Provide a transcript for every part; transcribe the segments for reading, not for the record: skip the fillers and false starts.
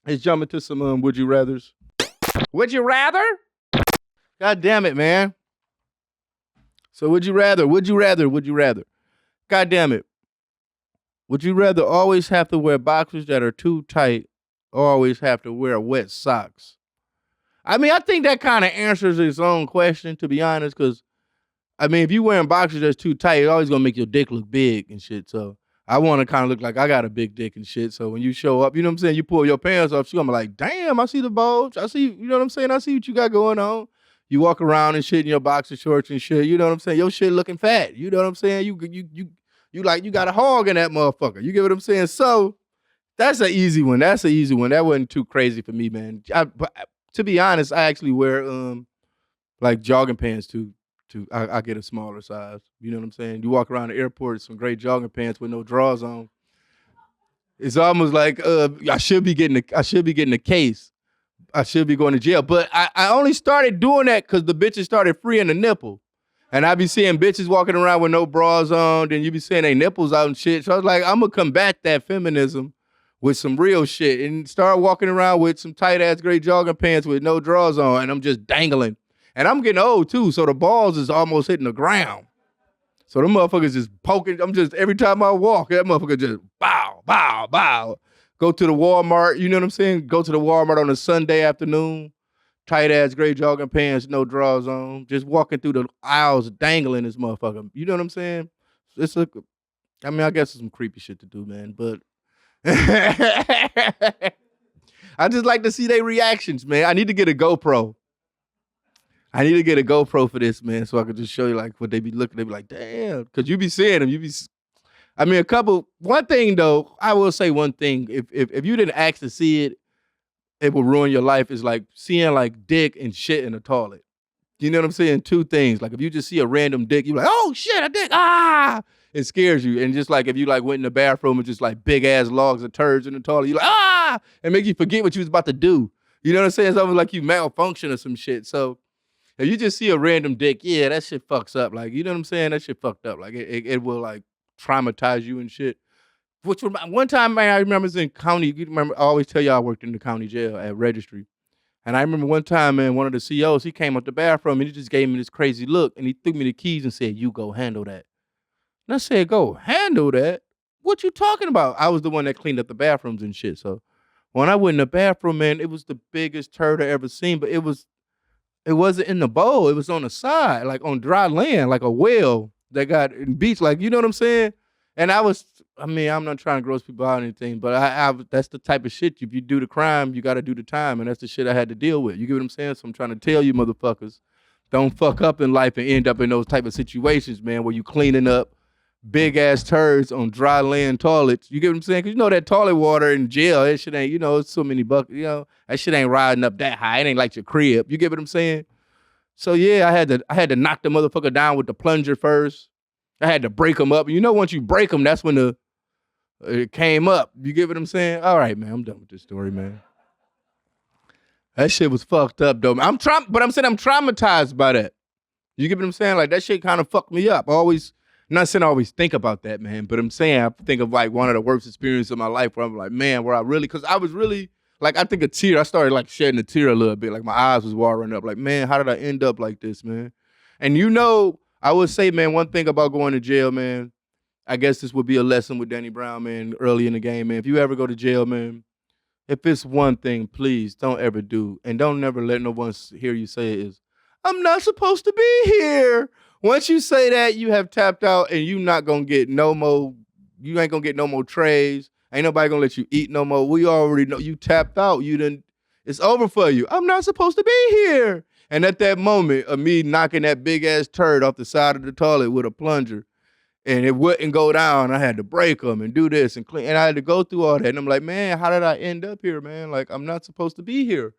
Let's jump into some would you rathers. Would you rather? God damn it, man. So would you rather? Would you rather? Would you rather? God damn it. Would you rather always have to wear boxers that are too tight or always have to wear wet socks? I mean, I think that kind of answers its own question, to be honest, because I mean, if you wearing boxers that's too tight, it's always gonna make your dick look big and shit. So I want to kind of look like I got a big dick and shit. So when you show up, you know what I'm saying, you pull your pants off, she's gonna be like, damn, I see the bulge. I see, you know what I'm saying? I see what you got going on. You walk around and shit in your boxer shorts and shit. You know what I'm saying? Your shit looking fat. You know what I'm saying? You like you got a hog in that motherfucker. You get what I'm saying? So that's an easy one. That's an easy one. That wasn't too crazy for me, man. But to be honest, I actually wear like jogging pants too. I get a smaller size. You know what I'm saying? You walk around the airport, some great jogging pants with no drawers on. It's almost like I should be getting a case. I should be going to jail. But I only started doing that because the bitches started freeing the nipple. And I be seeing bitches walking around with no bras on, then you be seeing they nipples out and shit. So I was like, I'm gonna combat that feminism with some real shit and start walking around with some tight ass gray jogging pants with no drawers on, and I'm just dangling. And I'm getting old too, so the balls is almost hitting the ground. So them motherfuckers just poking. I'm just every time I walk, that motherfucker just bow, bow, bow. Go to the Walmart, you know what I'm saying? Go to the Walmart on a Sunday afternoon, tight ass gray jogging pants, no drawers on, just walking through the aisles dangling this motherfucker. You know what I'm saying? It's a, I mean, I guess it's some creepy shit to do, man, but I just like to see their reactions, man. I need to get a GoPro. I need to get a GoPro for this, man, so I could just show you like what they be looking. They be like, damn, because you be seeing them. I mean, one thing though, I will say one thing. If you didn't ask to see it, it will ruin your life. Is like seeing like dick and shit in the toilet. You know what I'm saying? Two things. Like if you just see a random dick, you're like, oh shit, a dick, ah! It scares you. And just like if you like went in the bathroom and just like big ass logs of turds in the toilet, you're like, ah! And make you forget what you was about to do. You know what I'm saying? It's almost like you malfunction or some shit. So if you just see a random dick, yeah, that shit fucks up. Like, you know what I'm saying? That shit fucked up. Like it will like traumatize you and shit. One time, man, I remember I was in county. You remember, I always tell you I worked in the county jail at registry. And I remember one time, man, one of the COs, he came up the bathroom and he just gave me this crazy look and he threw me the keys and said, you go handle that. And I said, go handle that? What you talking about? I was the one that cleaned up the bathrooms and shit. So when I went in the bathroom, man, it was the biggest turd I ever seen, but it wasn't in the bowl. It was on the side, like on dry land, like a well that got in beach. Like, you know what I'm saying? And I'm not trying to gross people out or anything, but that's the type of shit. If you do the crime, you got to do the time. And that's the shit I had to deal with. You get what I'm saying? So I'm trying to tell you motherfuckers, don't fuck up in life and end up in those type of situations, man, where you cleaning up big ass turds on dry land toilets. You get what I'm saying? Cause you know that toilet water in jail, that shit ain't, it's so many buckets, that shit ain't riding up that high. It ain't like your crib. You get what I'm saying? So yeah, I had to knock the motherfucker down with the plunger first. I had to break them up. Once you break them, that's when it came up. You get what I'm saying? All right, man, I'm done with this story, man. That shit was fucked up, though. But I'm saying I'm traumatized by that. You get what I'm saying? Like that shit kind of fucked me up. I'm not saying I always think about that, man, but I'm saying I think of like one of the worst experiences of my life where I'm like, man, because I was really like, I think a tear. I started like shedding a tear a little bit. Like my eyes was watering up. Like, man, how did I end up like this, man? And I would say, man, one thing about going to jail, man, I guess this would be a lesson with Danny Brown, man, early in the game, man. If you ever go to jail, man, if it's one thing, please don't ever do, and don't never let no one hear you say it is, I'm not supposed to be here. Once you say that, you have tapped out and you not gonna get no more, you ain't gonna get no more trays. Ain't nobody gonna let you eat no more. We already know you tapped out. It's over for you. I'm not supposed to be here. And at that moment of me knocking that big ass turd off the side of the toilet with a plunger, and it wouldn't go down, I had to break them and do this and clean. And I had to go through all that. And I'm like, man, how did I end up here, man? Like, I'm not supposed to be here.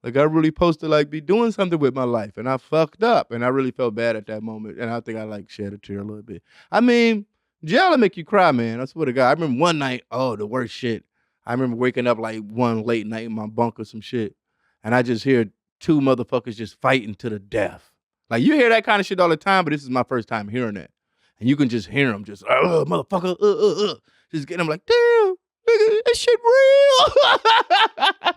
Like, I really supposed to like be doing something with my life. And I fucked up. And I really felt bad at that moment. And I think I like shed a tear a little bit. I mean, jail will make you cry, man. I swear to God. I remember one night, the worst shit. I remember waking up like one late night in my bunk or some shit. And I just hear two motherfuckers just fighting to the death. Like, you hear that kind of shit all the time, but this is my first time hearing that. And you can just hear them just, motherfucker, just getting them like, damn, nigga, that shit real.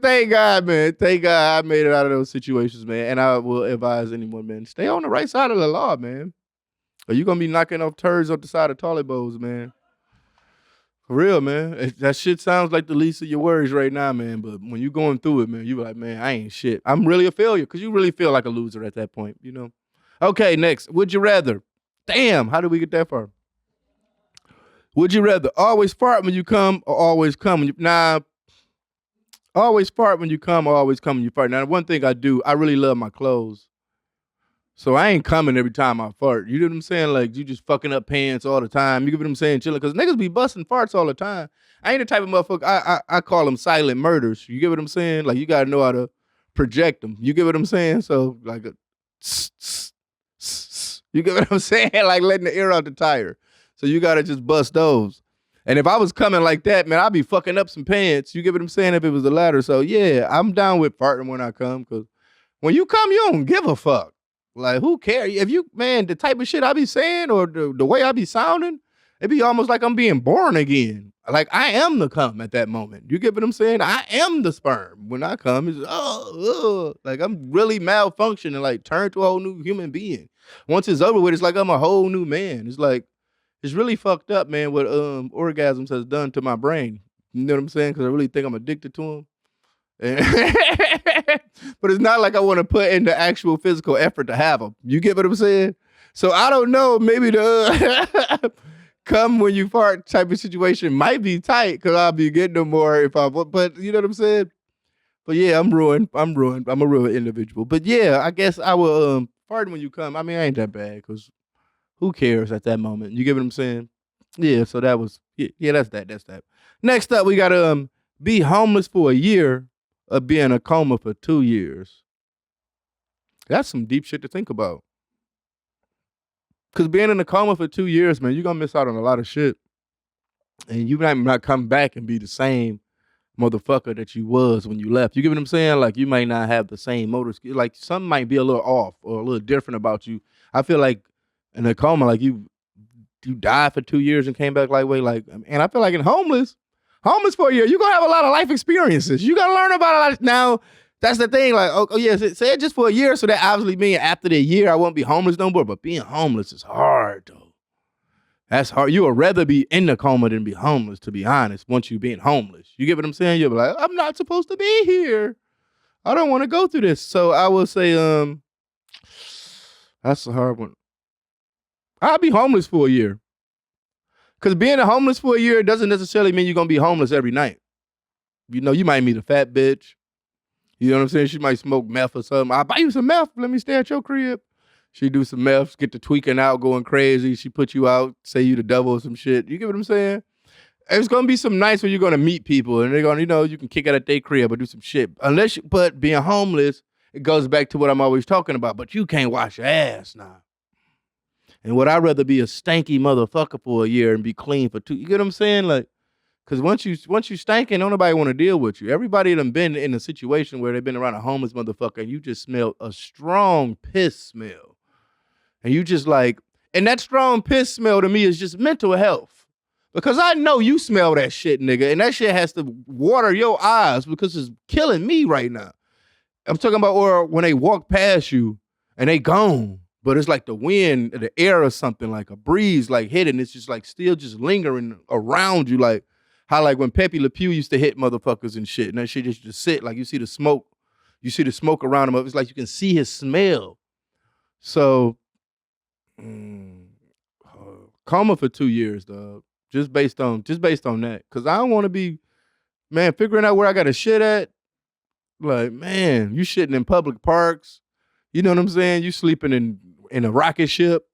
thank God, man. Thank God I made it out of those situations, man. And I will advise anyone, man, stay on the right side of the law, man. Or you gonna be knocking off turds off the side of toilet bowls, man. For real, man. That shit sounds like the least of your worries right now, man. But when you going through it, man, you be like, man, I ain't shit. I'm really a failure because you really feel like a loser at that point, you know? Okay, next. Would you rather? Damn, how did we get that far? Would you rather always fart when you come or always come when you... Nah, always fart when you come or always come when you fart. Now, one thing I do, I really love my clothes. So I ain't coming every time I fart. You know what I'm saying? Like, you just fucking up pants all the time. You get what I'm saying? Chilling. Because niggas be busting farts all the time. I ain't the type of motherfucker, I call them silent murders. You get what I'm saying? Like, you got to know how to project them. You get what I'm saying? So, like, you get what I'm saying? Like, letting the air out the tire. So you got to just bust those. And if I was coming like that, man, I'd be fucking up some pants. You get what I'm saying? If it was the latter. So, yeah, I'm down with farting when I come. Because when you come, you don't give a fuck. Like, who cares? If you, man, the type of shit I be saying or the way I be sounding, it be almost like I'm being born again. Like, I am the cum at that moment. You get what I'm saying? I am the sperm. When I come, it's, like, I'm really malfunctioning, like, turn to a whole new human being. Once it's over with, it's like I'm a whole new man. It's like, it's really fucked up, man, what orgasms has done to my brain. You know what I'm saying? Because I really think I'm addicted to them. But it's not like I want to put in the actual physical effort to have them. You get what I'm saying? So I don't know. Maybe the come when you fart type of situation might be tight because I'll be getting them more if I. But you know what I'm saying? But yeah, I'm ruined. I'm a real individual. But yeah, I guess I will fart when you come. I mean, I ain't that bad because who cares at that moment? You get what I'm saying? Yeah. So that was yeah. That's that. That's that. Next up, we gotta be homeless for a year. Or be in a coma for 2 years. That's some deep shit to think about. Because being in a coma for 2 years, man, you're going to miss out on a lot of shit. And you might not come back and be the same motherfucker that you was when you left. You get what I'm saying? Like, you might not have the same motor skill. Like, something might be a little off or a little different about you. I feel like in a coma, like, you died for 2 years and came back lightweight. Like, and I feel like in homeless for a year, you're going to have a lot of life experiences. You got to learn about a lot. Now, that's the thing. Like, oh yeah, say it just for a year. So that obviously means after the year, I won't be homeless no more. But being homeless is hard, though. That's hard. You would rather be in the coma than be homeless, to be honest, once you being homeless. You get what I'm saying? You'll be like, I'm not supposed to be here. I don't want to go through this. So I will say, that's a hard one. I'll be homeless for a year. Because being homeless for a year doesn't necessarily mean you're going to be homeless every night. You know, you might meet a fat bitch. You know what I'm saying? She might smoke meth or something. I'll buy you some meth. Let me stay at your crib. She do some meth, get the tweaking out, going crazy. She put you out, say you the devil or some shit. You get what I'm saying? It's going to be some nights where you're going to meet people and they're going to, you know, you can kick out at their crib or do some shit. But being homeless, it goes back to what I'm always talking about. But you can't wash your ass now. And would I rather be a stanky motherfucker for a year and be clean for 2? You get what I'm saying? Like, because once you stankin', don't nobody want to deal with you. Everybody done been in a situation where they've been around a homeless motherfucker and you just smell a strong piss smell. And you just like, and that strong piss smell to me is just mental health. Because I know you smell that shit, nigga, and that shit has to water your eyes because it's killing me right now. I'm talking about or when they walk past you and they gone. But it's like the wind, the air or something, like a breeze like hitting. It's just like still just lingering around you. Like how like when Pepe Le Pew used to hit motherfuckers and shit. And that shit just sit like you see the smoke. You see the smoke around him. It's like you can see his smell. So coma for 2 years, dog. Just based on that. Cause I don't want to be, man, figuring out where I got to shit at. Like, man, you shitting in public parks. You know what I'm saying? You sleeping in a rocket ship.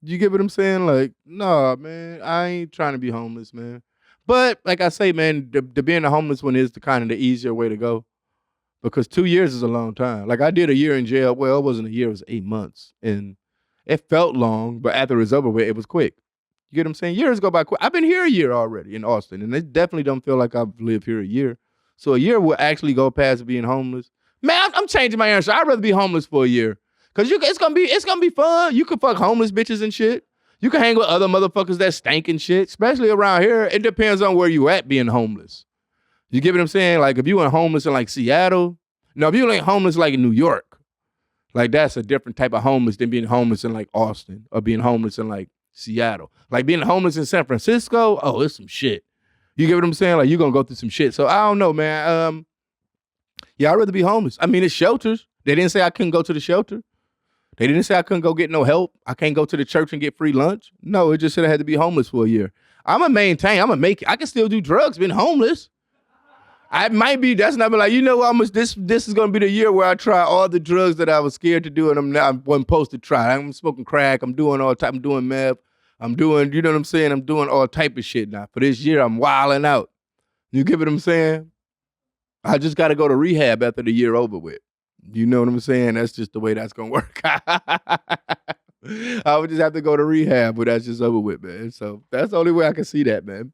You get what I'm saying? Like, nah, man, I ain't trying to be homeless, man. But like I say, man, the being a homeless one is the kind of the easier way to go. Because 2 years is a long time. Like I did a year in jail. Well, it wasn't a year, it was 8 months. And it felt long, but after it was over with, it was quick. You get what I'm saying? Years go by quick. I've been here a year already in Austin, and it definitely don't feel like I've lived here a year. So a year will actually go past being homeless. Man, I'm changing my answer. I'd rather be homeless for a year. Cause it's gonna be fun. You can fuck homeless bitches and shit. You can hang with other motherfuckers that stank and shit, especially around here. It depends on where you at being homeless. You get what I'm saying? Like if you went homeless in like Seattle, no, if you ain't homeless like in New York, like that's a different type of homeless than being homeless in like Austin or being homeless in like Seattle. Like being homeless in San Francisco, oh, it's some shit. You get what I'm saying? Like you're gonna go through some shit. So I don't know, man. Yeah, I'd rather be homeless. I mean, it's shelters. They didn't say I couldn't go to the shelter. They didn't say I couldn't go get no help. I can't go to the church and get free lunch. No, it just said I had to be homeless for a year. I'm gonna maintain. I'm gonna make it. I can still do drugs being homeless. I might be. That's not like, you know, this is gonna be the year where I try all the drugs that I was scared to do and I wasn't supposed to try. I'm smoking crack. I'm doing all type. I'm doing meth. I'm doing, you know what I'm saying? I'm doing all type of shit now. For this year, I'm wilding out. You get what I'm saying? I just got to go to rehab after the year over with. You know what I'm saying? That's just the way that's gonna work. I would just have to go to rehab, but that's just over with, man. So that's the only way I can see that, man.